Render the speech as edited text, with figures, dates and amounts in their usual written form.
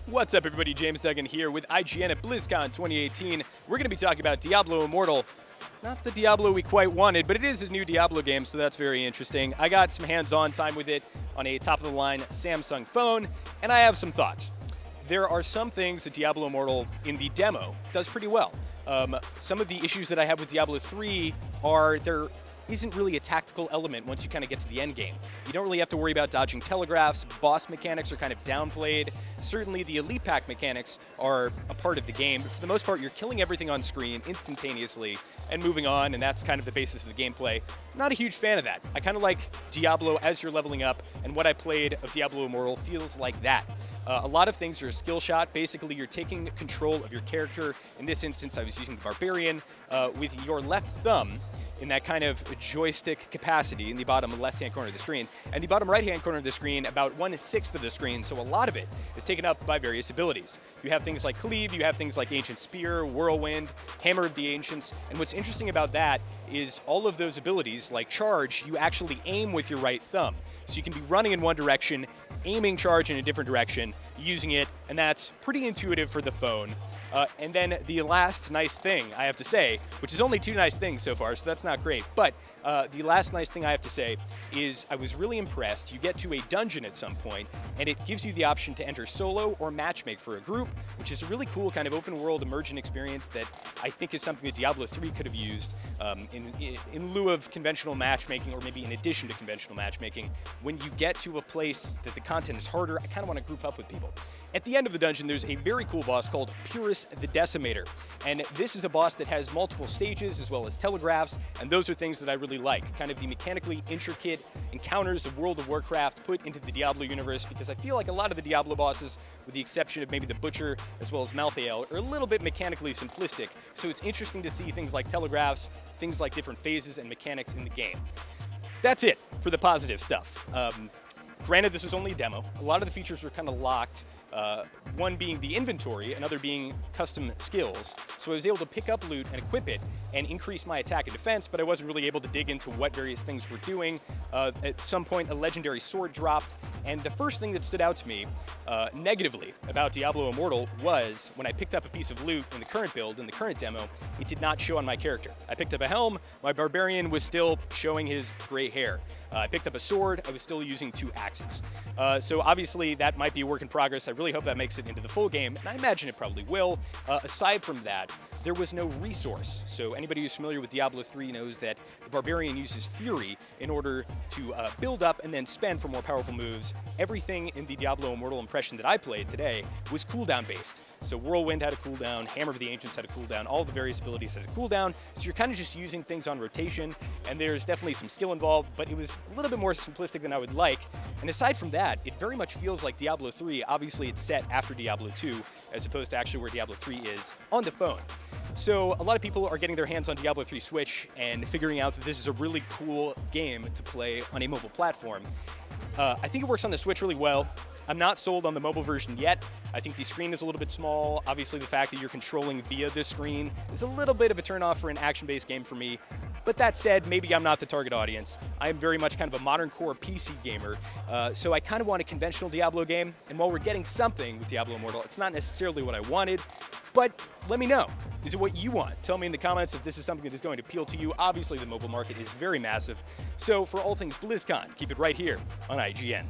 What's up, everybody? James Duggan here with IGN at BlizzCon 2018. We're going to be talking about Diablo Immortal. Not the Diablo we quite wanted, but it is a new Diablo game, so that's very interesting. I got some hands-on time with it on a top-of-the-line Samsung phone, and I have some thoughts. There are some things that Diablo Immortal in the demo does pretty well. Some of the issues that I have with Diablo 3 are there isn't really a tactical element once you kind of get to the end game. You don't really have to worry about dodging telegraphs, boss mechanics are kind of downplayed. Certainly the elite pack mechanics are a part of the game, but for the most part you're killing everything on screen instantaneously and moving on, and that's kind of the basis of the gameplay. Not a huge fan of that. I kind of like Diablo as you're leveling up, and what I played of Diablo Immortal feels like that. A lot of things are a skill shot. Basically, you're taking control of your character. In this instance, I was using the Barbarian with your left thumb in that kind of joystick capacity in the bottom left-hand corner of the screen. And the bottom right-hand corner of the screen, about 1/6 of the screen, so a lot of it is taken up by various abilities. You have things like Cleave, you have things like Ancient Spear, Whirlwind, Hammer of the Ancients, and what's interesting about that is all of those abilities, like Charge, you actually aim with your right thumb. So you can be running in one direction, aiming Charge in a different direction, using it, and that's pretty intuitive for the phone. And then the last nice thing I have to say, which is only two nice things so far, so that's not great, but the last nice thing I have to say is I was really impressed. You get to a dungeon at some point, and it gives you the option to enter solo or matchmake for a group, which is a really cool kind of open world Emergent experience that I think is something that Diablo 3 could have used in lieu of conventional matchmaking, or maybe in addition to conventional matchmaking. When you get to a place that the content is harder, I kind of want to group up with people. At the end of the dungeon, there's a very cool boss called Pyrrhus the Decimator, and this is a boss that has multiple stages as well as telegraphs, and those are things that I really like, kind of the mechanically intricate encounters of World of Warcraft put into the Diablo universe, because I feel like a lot of the Diablo bosses, with the exception of maybe the Butcher as well as Malthael, are a little bit mechanically simplistic, so it's interesting to see things like telegraphs, things like different phases and mechanics in the game. That's it for the positive stuff. Granted, this was only a demo. A lot of the features were kind of locked, one being the inventory, another being custom skills. So I was able to pick up loot and equip it and increase my attack and defense, but I wasn't really able to dig into what various things were doing. At some point, a legendary sword dropped, and the first thing that stood out to me negatively about Diablo Immortal was when I picked up a piece of loot in the current build, in the current demo, it did not show on my character. I picked up a helm, my Barbarian was still showing his gray hair. I picked up a sword, I was still using 2 axes. So obviously that might be a work in progress. I really hope that makes it into the full game, and I imagine it probably will. Aside from that, there was no resource. So anybody who's familiar with Diablo 3 knows that the Barbarian uses Fury in order to build up and then spend for more powerful moves. Everything in the Diablo Immortal impression that I played today was cooldown based. So Whirlwind had a cooldown, Hammer of the Ancients had a cooldown, all the various abilities had a cooldown. So you're kind of just using things on rotation, and there's definitely some skill involved, but it was a little bit more simplistic than I would like. And aside from that, it very much feels like Diablo 3. Obviously it's set after Diablo 2, as opposed to actually where Diablo 3 is on the phone. So a lot of people are getting their hands on Diablo 3 Switch and figuring out that this is a really cool game to play on a mobile platform. I think it works on the Switch really well. I'm not sold on the mobile version yet. I think the screen is a little bit small. Obviously the fact that you're controlling via this screen is a little bit of a turnoff for an action-based game for me. But that said, maybe I'm not the target audience. I am very much kind of a modern core PC gamer, so I kind of want a conventional Diablo game, and while we're getting something with Diablo Immortal, it's not necessarily what I wanted, but let me know. Is it what you want? Tell me in the comments if this is something that is going to appeal to you. Obviously the mobile market is very massive, so for all things BlizzCon, keep it right here on IGN.